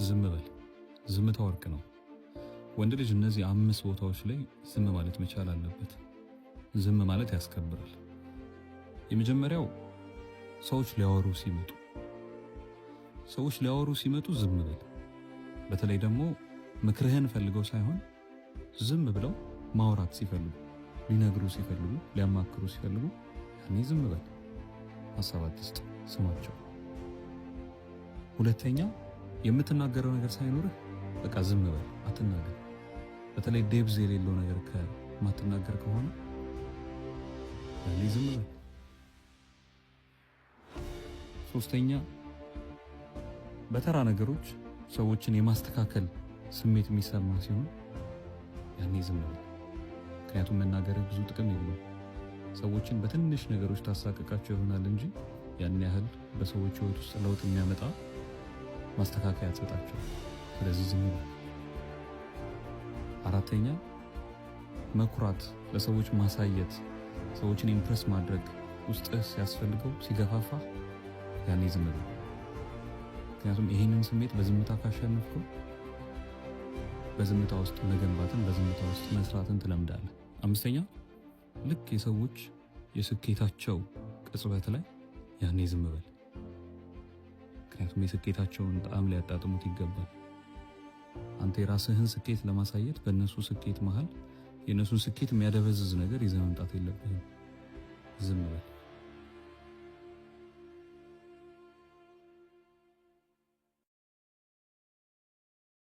ዝም በል። ዝምታ ወርቅ ነው። ወንድ ልጅ እነዚህ 5 ቦታዎች ላይ ዝም ማለት መቻል አለበት። ዝም ማለት ያስከብራል። የመጀመሪያው ሰዎች ሊያወሩ ሲመጡ ዝም በል። በተለይ ደግሞ ምክርህን ፈልገው ሳይሆን ዝም ብለው ማውራት ሲፈልጉ፣ ሊነግሩ ሲፈልጉ፣ ሊያማክሩ ሲፈልጉ ያኔ ዝም በል። ሐሳብ አትስጥ፣ ስማቸው። ሁለተኛ የምትናገረው ነገር ሳይኖርህ በቃ ዝም በል፣ አትናገር። በተለይ ዴብዝ የሌለው ነገር ከማትናገር ከሆነ ያኔ ዝም በል። ሶስተኛ በተራ ነገሮች ሰዎችን የማስተካከል ስሜት የሚሰማ ሲሆን ያኔ ዝም በል። ምክንያቱም መናገርህ ብዙ ጥቅም የለውም። ሰዎችን በትንሽ ነገሮች ታሳቀቃቸው ይሆናል እንጂ ያን ያህል በሰዎች ሕይወት ውስጥ ለውጥ የሚያመጣ ማስተካከያ አትሰጣቸው። ስለዚህ ዝም በል። አራተኛ መኩራት፣ ለሰዎች ማሳየት፣ ሰዎችን ኢምፕረስ ማድረግ ውስጥህ ሲያስፈልገው ሲገፋፋ ያኔ ዝም በል። ምክንያቱም ይህንን ስሜት በዝምታ ካሸነፍከው በዝምታ ውስጥ መገንባትን፣ በዝምታ ውስጥ መስራትን ትለምዳለህ። አምስተኛ ልክ የሰዎች የስኬታቸው ቅጽበት ላይ ያኔ ዝም በል። ምክንያቱም የስኬታቸውን ጣዕም ሊያጣጥሙት ይገባል። አንተ የራስህን ስኬት ለማሳየት በእነሱ ስኬት መሃል የእነሱን ስኬት የሚያደበዝዝ ነገር ይዘህ መምጣት የለብህም። ዝም በል።